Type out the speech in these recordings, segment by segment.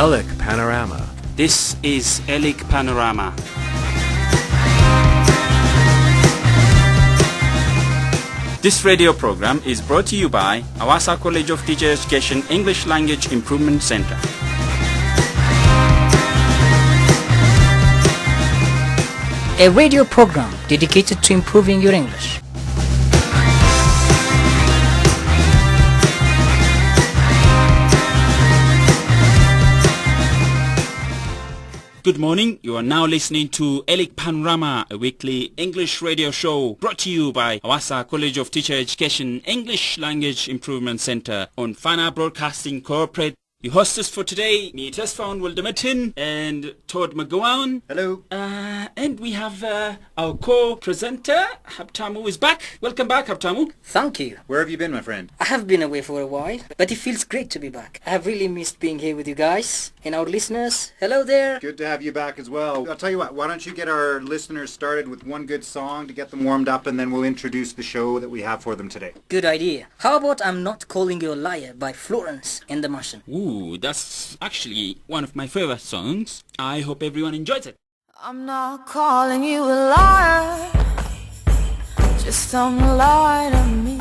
ELIC Panorama. This is ELIC Panorama. This radio program is brought to you by Hawassa College of Teacher Education English Language Improvement Center. A radio program dedicated to improving your English. Good morning. You are now listening to ELIC Panorama, a weekly English radio show brought to you by Hawassa College of Teacher Education English Language Improvement Center on Fana Broadcasting Corporate. The hostess for today, me Tesfaun Wildermerton and Todd McGowan. Hello. And we have our co-presenter, Habtamu is back. Welcome back, Habtamu. Thank you. Where have you been, my friend? I have been away for a while, but it feels great to be back. I have really missed being here with you guys and our listeners. Hello there. Good to have you back as well. I'll tell you what, why don't you get our listeners started with one good song to get them warmed up, and then we'll introduce the show that we have for them today. Good idea. How about I'm Not Calling You a Liar by Florence and the Martian? Ooh, that's actually one of my favorite songs. I hope everyone enjoys it. I'm not calling you a liar, just don't lie to me.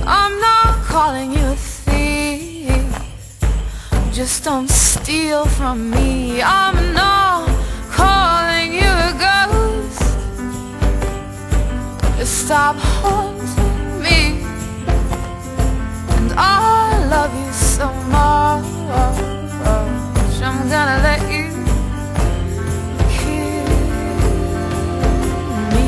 I'm not calling you a thief, just don't steal from me. I'm not calling you a ghost, just stop haunting me. And I love you so much, I'm gonna let you kill me.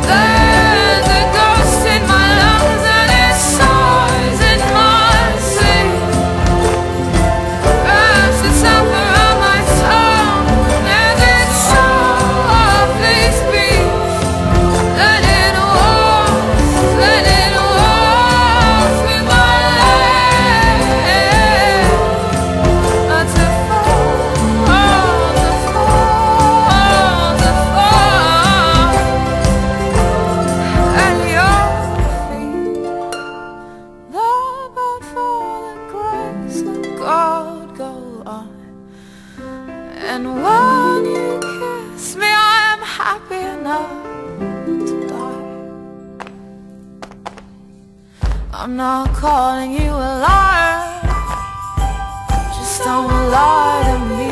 There's a ghost in my lungs and it soars in my sleep, wraps itself around my tongue as it softly speaks. Let it walk with my legs, not to fall, to fall, to fall at your feet. Love but for the grace of God go on. And when you kiss me, I am happy enough to die. I'm not calling you a liar, just don't lie to me.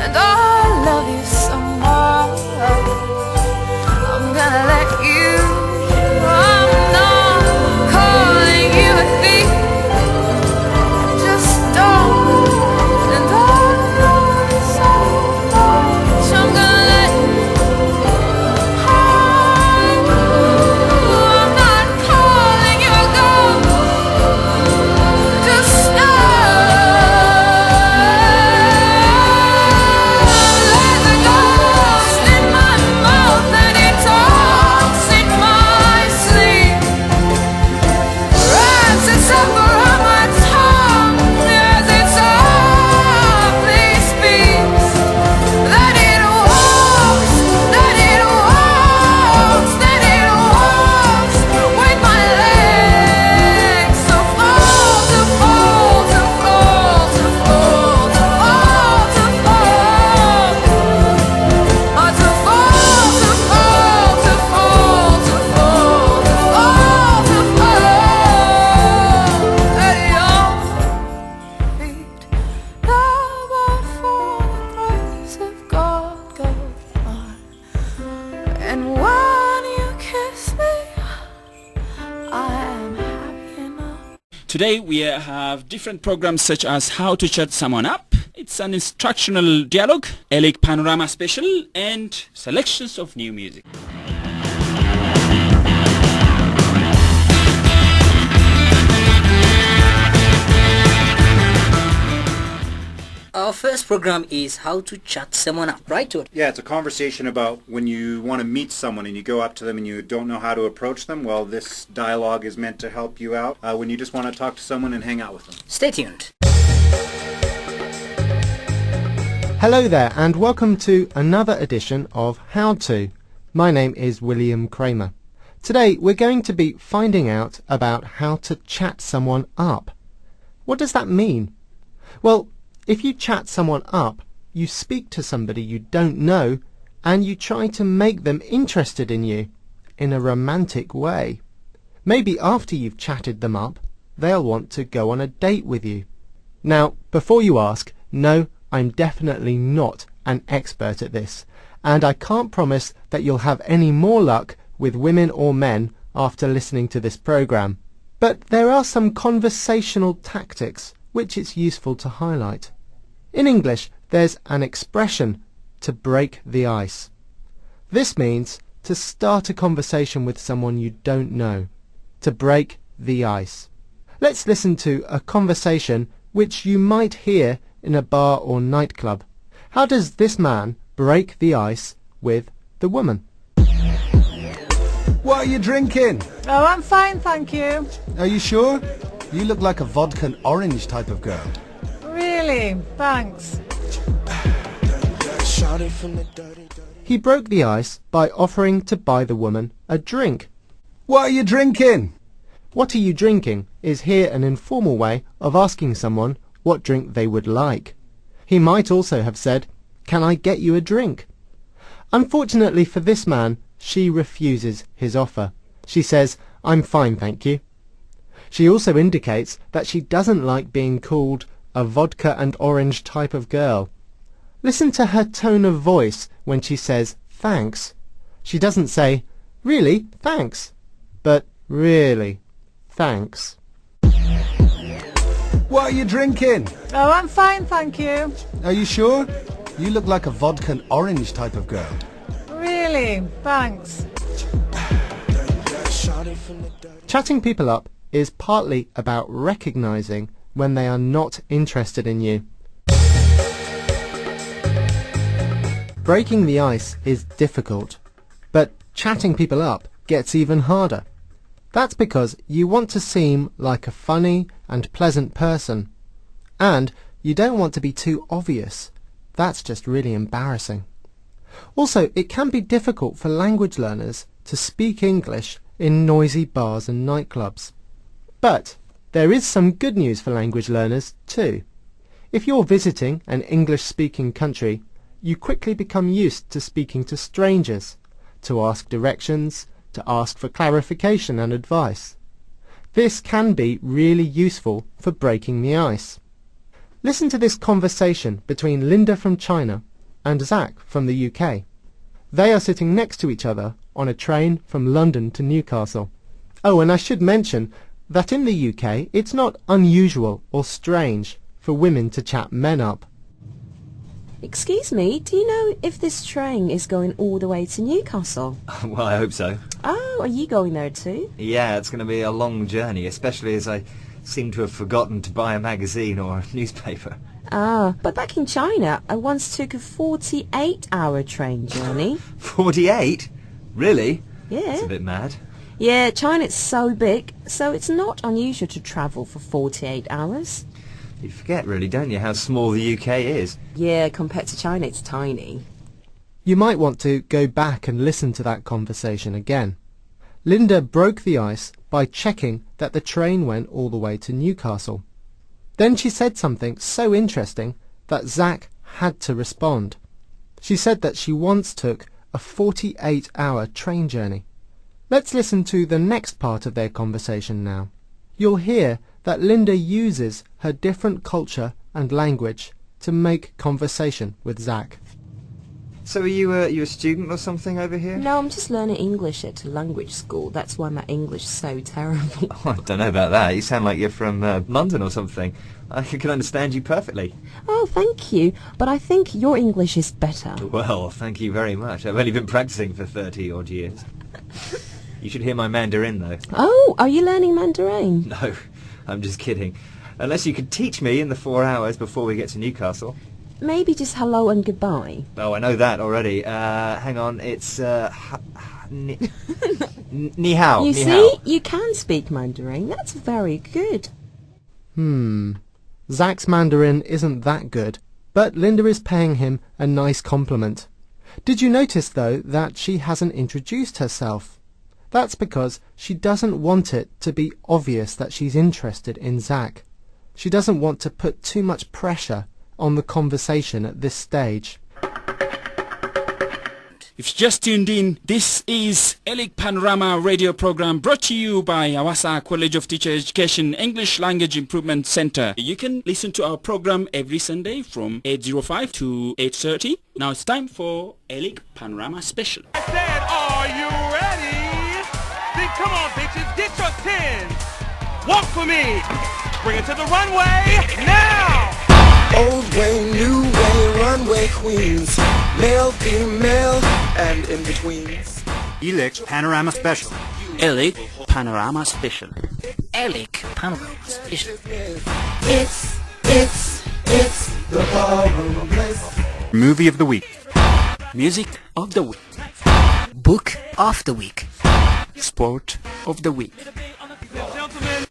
And I love you so much, I'm gonna let you. I'm not calling you a thief, just don't. And I love you so much, I'm gonna let you. I'm not calling you a ghost, just know. There's a ghost in my mouth and it talks in my sleep, wraps itself around my tongue as it softly speaks. That it walks, that it walks, that it walks with my legs. So fall, to fall, to fall, to fall, to fall, to fall. Oh, to fall, to fall, to fall, to fall, to fall, to fall at your feet. Love but for the grace of God goes on. And when you kiss me, I am happy enough. Today we have different programs such as How to Chat Someone Up. It's an instructional dialogue, ELIC Panorama Special, and selections of new music. Our first program is How to Chat Someone Up, right, Todd? Yeah, it's a conversation about when you want to meet someone and you go up to them and you don't know how to approach them. Well, this dialogue is meant to help you out when you just want to talk to someone and hang out with them. Stay tuned. Hello there and welcome to another edition of How To. My name is William Kramer. Today we're going to be finding out about how to chat someone up. What does that mean? Well, if you chat someone up, you speak to somebody you don't know and you try to make them interested in you in a romantic way. Maybe after you've chatted them up, they'll want to go on a date with you. Now, before you ask, no, I'm definitely not an expert at this, and I can't promise that you'll have any more luck with women or men after listening to this program. But there are some conversational tactics which it's useful to highlight. In English, there's an expression, to break the ice. This means to start a conversation with someone you don't know. To break the ice. Let's listen to a conversation which you might hear in a bar or nightclub. How does this man break the ice with the woman? What are you drinking? Oh, I'm fine, thank you. Are you sure? You look like a vodka and orange type of girl. Really? Thanks. He broke the ice by offering to buy the woman a drink. What are you drinking? What are you drinking is here an informal way of asking someone what drink they would like. He might also have said, "Can I get you a drink?" Unfortunately for this man, she refuses his offer. She says, "I'm fine, thank you." She also indicates that she doesn't like being called a vodka and orange type of girl. Listen to her tone of voice when she says thanks. She doesn't say, "Really, thanks," but "Really, thanks." What are you drinking? Oh, I'm fine, thank you. Are you sure? You look like a vodka and orange type of girl. Really? Thanks. Chatting people up is partly about recognizing when they are not interested in you. Breaking the ice is difficult, but chatting people up gets even harder. That's because you want to seem like a funny and pleasant person, and you don't want to be too obvious. That's just really embarrassing. Also, it can be difficult for language learners to speak English in noisy bars and nightclubs. But there is some good news for language learners too. If you're visiting an English-speaking country, you quickly become used to speaking to strangers, to ask directions, to ask for clarification and advice. This can be really useful for breaking the ice. Listen to this conversation between Linda from China and Zach from the UK. They are sitting next to each other on a train from London to Newcastle. Oh, and I should mention that in the UK it's not unusual or strange for women to chat men up. Excuse me, do you know if this train is going all the way to Newcastle? Well, I hope so. Oh, are you going there too? Yeah, it's going to be a long journey, especially as I seem to have forgotten to buy a magazine or a newspaper. Ah, but back in China, I once took a 48-hour train journey. 48? Really? Yeah. That's a bit mad. Yeah, China's so big, so it's not unusual to travel for 48 hours. You forget, really, don't you, how small the UK is? Yeah, compared to China, it's tiny. You might want to go back and listen to that conversation again. Linda broke the ice by checking that the train went all the way to Newcastle. Then she said something so interesting that Zach had to respond. She said that she once took a 48-hour train journey. Let's listen to the next part of their conversation now. You'll hear that Linda uses her different culture and language to make conversation with Zach. So are you a student or something over here? No, I'm just learning English at a language school. That's why my English is so terrible. Oh, I don't know about that. You sound like you're from London or something. I can understand you perfectly. Oh, thank you. But I think your English is better. Well, thank you very much. I've only been practicing for 30-odd years. You should hear my Mandarin, though. Oh, are you learning Mandarin? No, I'm just kidding. Unless you could teach me in the 4 hours before we get to Newcastle. Maybe just hello and goodbye. Oh, I know that already. Hang on, it's ni hao. You ni see, hao. you can speak Mandarin. That's very good. Zach's Mandarin isn't that good, but Linda is paying him a nice compliment. Did you notice, though, that she hasn't introduced herself? That's because she doesn't want it to be obvious that she's interested in Zach. She doesn't want to put too much pressure on the conversation at this stage. If you just tuned in, this is ELIC Panorama radio program brought to you by Hawassa College of Teacher Education English Language Improvement Center. You can listen to our program every Sunday from 8:05 to 8:30. Now it's time for ELIC Panorama Special. I said, are you ready? Then come on, bitches, get your tins. Walk for me. Bring it to the runway now. Old way, new way, runway queens, male, female, and in betweens. ELIC Panorama Special. ELIC Panorama Special. ELIC Panorama Special. It's the ballroom place. Movie of the week. Music of the week. Book of the week. Sport of the week. Gentlemen.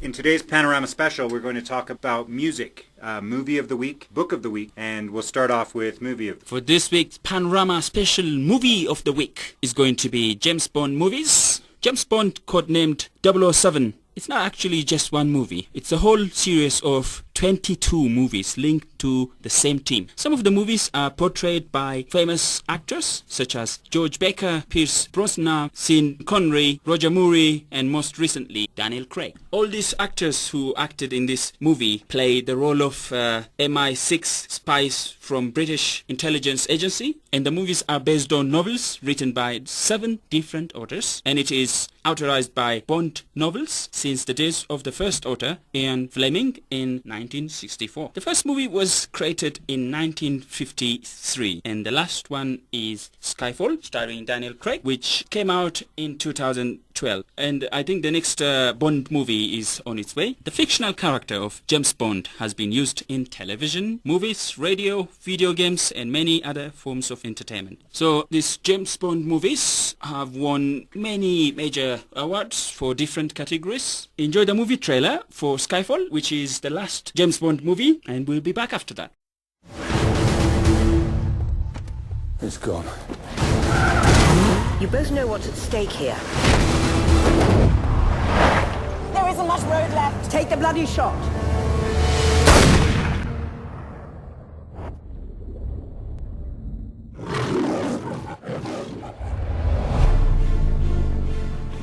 In today's Panorama Special, we're going to talk about music, movie of the week, book of the week, and we'll start off with movie of the week. For this week's Panorama Special Movie of the Week is going to be James Bond movies. James Bond, codenamed 007. It's not actually just one movie. It's a whole series of 22 movies linked to the same team. Some of the movies are portrayed by famous actors such as George Baker, Pierce Brosnan, Sean Connery, Roger Moore, and most recently Daniel Craig. All these actors who acted in this movie play the role of MI6 spies from British intelligence agency, and the movies are based on novels written by 7 different authors, and it is authorized by Bond novels since the days of the first author, Ian Fleming, in 1964. The first movie was created in 1953, and the last one is Skyfall, starring Daniel Craig, which came out in 2012. And I think the next Bond movie is on its way. The fictional character of James Bond has been used in television, movies, radio, video games, and many other forms of entertainment. So these James Bond movies have won many major awards for different categories. Enjoy the movie trailer for Skyfall, which is the last James Bond movie, and we'll be back after that. It's gone. You both know what's at stake here. There isn't much road left. Take the bloody shot.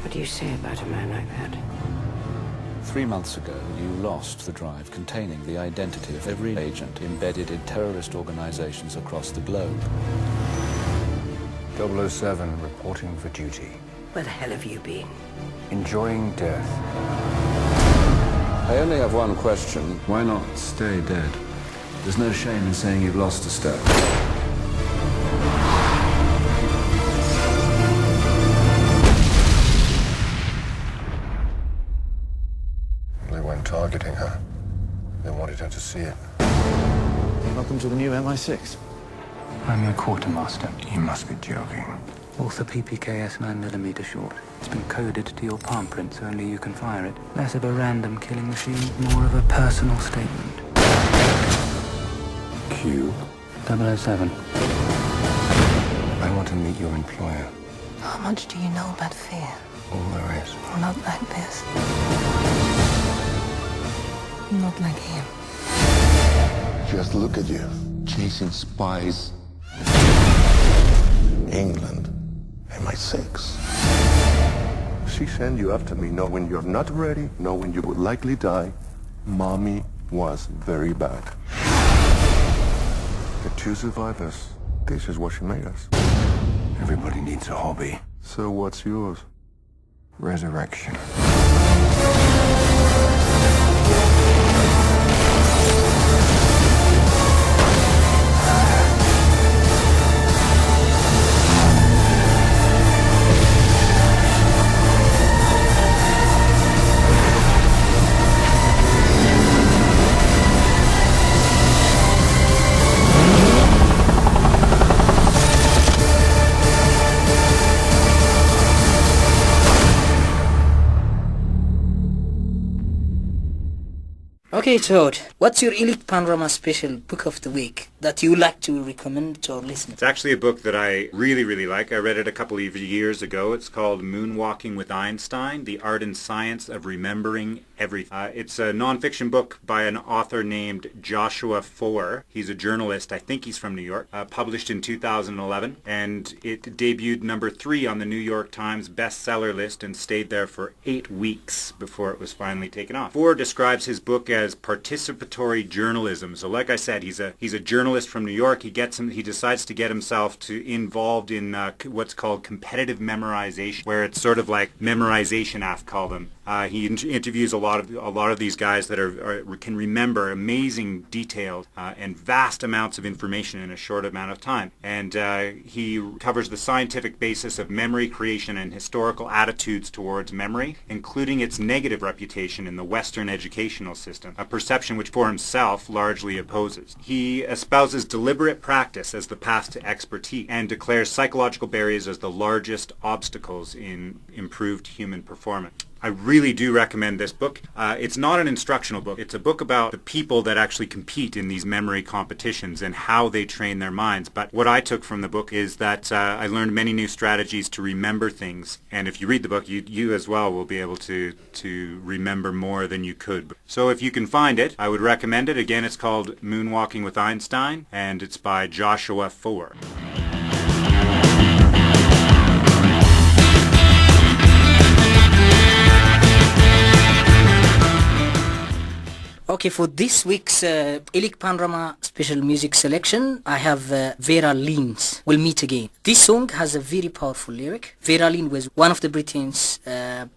What do you say about a man like that? 3 months ago, you lost the drive containing the identity of every agent embedded in terrorist organizations across the globe. 007 reporting for duty. Where the hell have you been? Enjoying death. I only have one question. Why not stay dead? There's no shame in saying you've lost a step. They weren't targeting her. They wanted her to see it. Welcome to the new MI6. I'm your quartermaster. You must be joking. Author PPKS 9mm short. It's been coded to your palm print, so only you can fire it. Less of a random killing machine, more of a personal statement. Q. 007. I want to meet your employer. How much do you know about fear? All there is. Not like this. Not like him. Just look at you, chasing spies. England, MI6. She sent you after me knowing you're not ready, knowing you would likely die. Mommy was very bad. The 2 survivors, this is what she made us. Everybody needs a hobby. So what's yours? Resurrection. Okay, Todd, what's your ELIC Panorama special book of the week that you like to recommend to our listeners? It's actually a book that I really, really like. I read it a couple of years ago. It's called Moonwalking with Einstein, The Art and Science of Remembering Everything. It's a nonfiction book by an author named Joshua Foer. He's a journalist. I think he's from New York. Published in 2011. And it debuted number 3 on the New York Times bestseller list and stayed there for 8 weeks before it was finally taken off. Foer describes his book as participatory journalism. So like I said, he's a journalist from New York. He decides to get himself involved in what's called competitive memorization, where it's sort of like memorization, I've called them. He interviews a lot of these guys that can remember amazing, detailed, and vast amounts of information in a short amount of time. And he covers the scientific basis of memory creation and historical attitudes towards memory, including its negative reputation in the Western educational system, a perception which for himself largely opposes. He espouses deliberate practice as the path to expertise and declares psychological barriers as the largest obstacles in improved human performance. I really do recommend this book. It's not an instructional book. It's a book about the people that actually compete in these memory competitions and how they train their minds. But what I took from the book is that I learned many new strategies to remember things. And if you read the book, you as well will be able to remember more than you could. So if you can find it, I would recommend it. Again, it's called Moonwalking with Einstein, and it's by Joshua Foer. Okay, for this week's ELIC Panorama special music selection, I have Vera Lynn's We'll Meet Again. This song has a very powerful lyric. Vera Lynn was one of the Britain's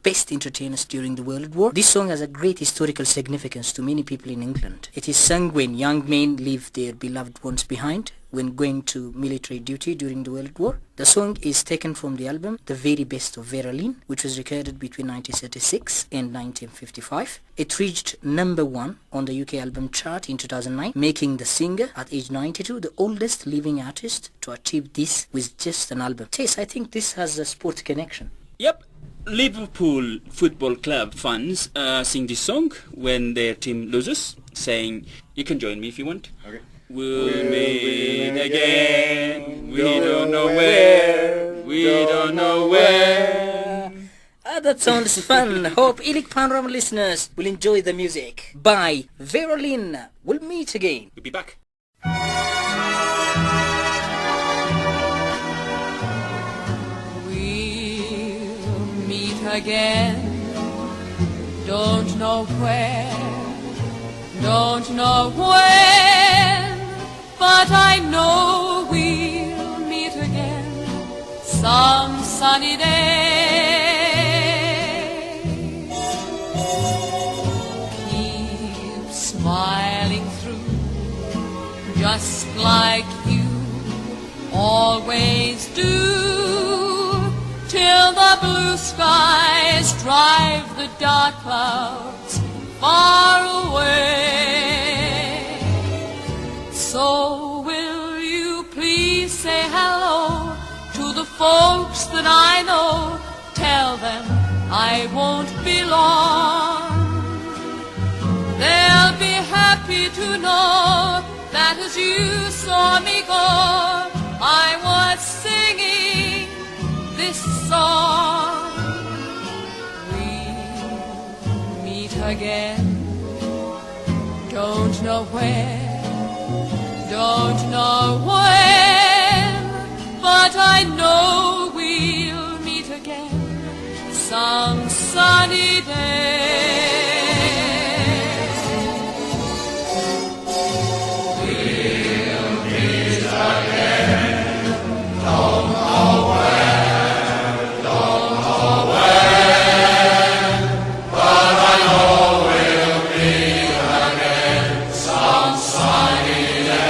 best entertainers during the World War. This song has a great historical significance to many people in England. It is sung when young men leave their beloved ones behind when going to military duty during the World War. The song is taken from the album The Very Best of Vera Lynn, which was recorded between 1936 and 1955. It reached number 1 on the UK album chart in 2009, making the singer at age 92 the oldest living artist to achieve this with just an album. Tess, I think this has a sport connection. Yep. Liverpool Football Club fans sing this song when their team loses, saying, you can join me if you want. Okay. We'll meet again, we don't know where, we don't know where. That sounds fun. Hope ELIC Panorama listeners will enjoy the music. By Vera Lynn. We'll meet again. We'll be back. We'll meet again. Don't know where, don't know when, but I know we'll meet again some sunny day. Keep smiling through, just like you always do, till the blue skies drive the dark clouds far away. So will you please say hello to the folks that I know? Tell them I won't be long. They'll be happy to know that as you saw me go, I was singing this song. We'll meet again, don't know where, don't know when, but I know we'll meet again some sunny day. We'll meet again, don't know when, don't know when, but I know we'll meet again some sunny day.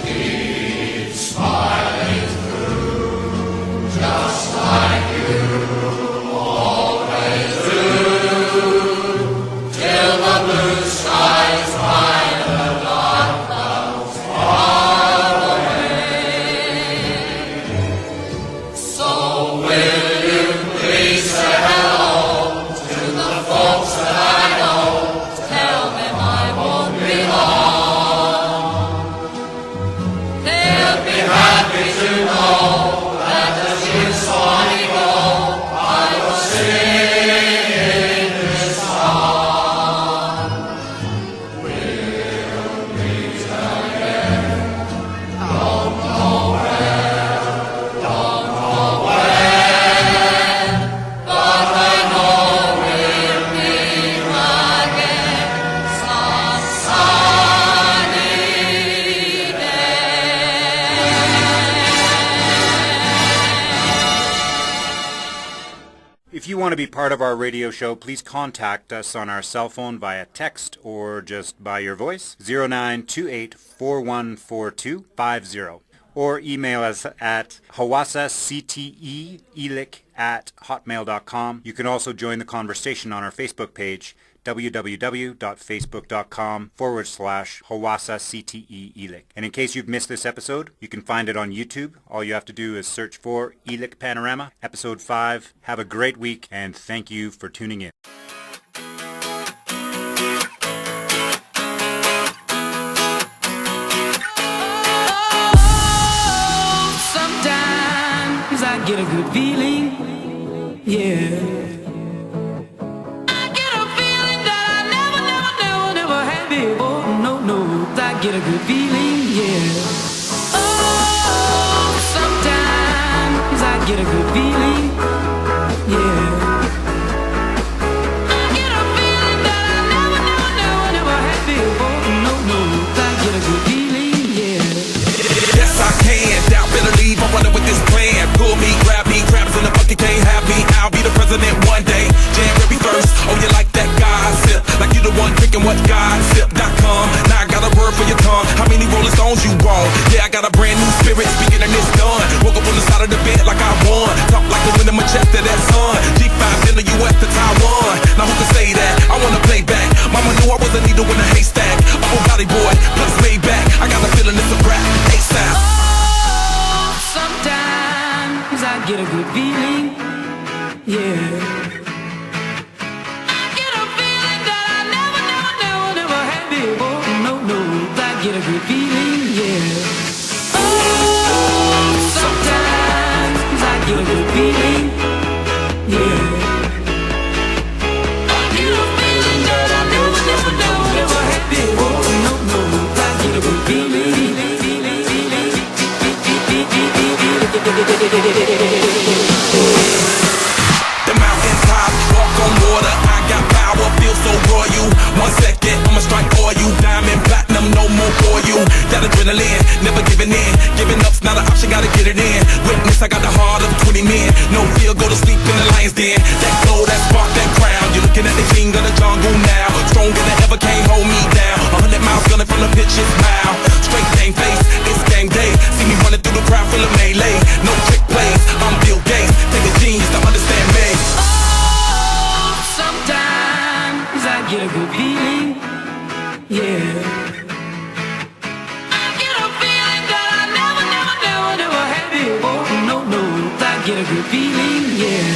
Keep smiling through, just If you want to be part of our radio show, please contact us on our cell phone via text or just by your voice, 0928-414250. Or email us at hawassacteelic@hotmail.com. You can also join the conversation on our Facebook page, www.facebook.com/HawassaCTE-ELIC. And in case you've missed this episode, you can find it on YouTube. All you have to do is search for ELIC Panorama, Episode 5. Have a great week, and thank you for tuning in. Sometimes I get a good feeling, yeah. Get a good feeling, yeah. Oh, sometimes I get a good feeling, yeah. I get a feeling that I never had before. No, I get a good feeling, yeah. Yes, I can. Doubt, better leave. I'm running with this plan. Pull me, grab me, crabs in the bucket can't have me. I'll be the president one day. January 1st. Oh, you like that gossip? Like you the one drinking what gossip.com. Now I got a word for your tongue. How many Rolling Stones you want? Yeah, I got a brand new spirit speaking and it's done. Woke up on the side of the bed like I won. Talk like the wind in my chest to that sun. G5 in the US to Taiwan. Now who can say that? I wanna play back. Mama knew I was a needle in a haystack. I'm a body boy, plus way back. I got a feeling it's a rap. ASAP. Oh, sometimes I get a good feeling, yeah. Get a good feeling, yeah. Oh, sometimes I get a good feeling, yeah. I get a feeling that I never had before. No, I get a good feeling. The mountains high, walk on water. I got power, feel so royal. 1 second, I'ma strike oil. Diamond, platinum, no more for you. That adrenaline, never giving in. Giving up's not an option, gotta get it in. Witness, I got the heart of 20 men. No fear, go to sleep in the lion's den. That glow, that spark, that crown. You're looking at the king of the jungle now. Stronger than ever, can't hold me down. 100 miles gunning from the pitch's mile. Straight game face, it's game day. See me running through the crowd full of melee. No trick plays, I'm Bill Gates. Take a genius to understand me. Oh, sometimes I get a good feeling, yeah. I get a feeling that I never had before. No, I get a good feeling, yeah.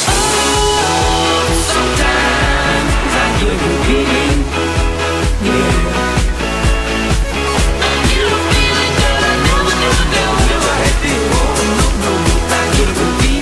Oh, sometimes I get a good feeling, yeah. I get a feeling that I never had before. No, I get a good feeling.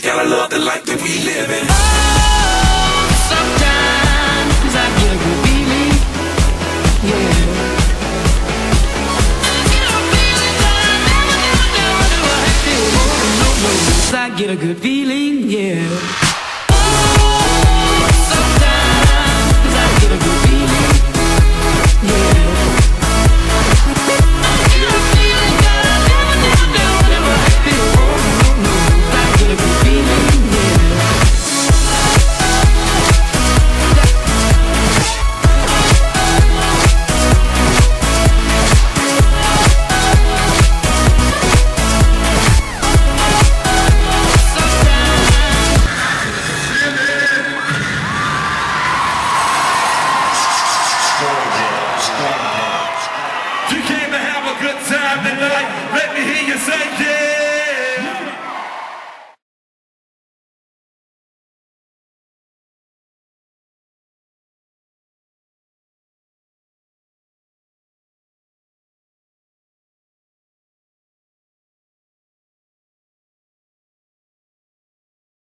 Gotta love the life that we live in. Oh, sometimes I get a good feeling, yeah. I get a feeling that I never had before. No, I get a good feeling, yeah. Oh, sometimes I get a good feeling, yeah. I get a feeling that I never had before. No, I get a good feeling, yeah. You came to have a good time tonight. Let me hear you say yeah.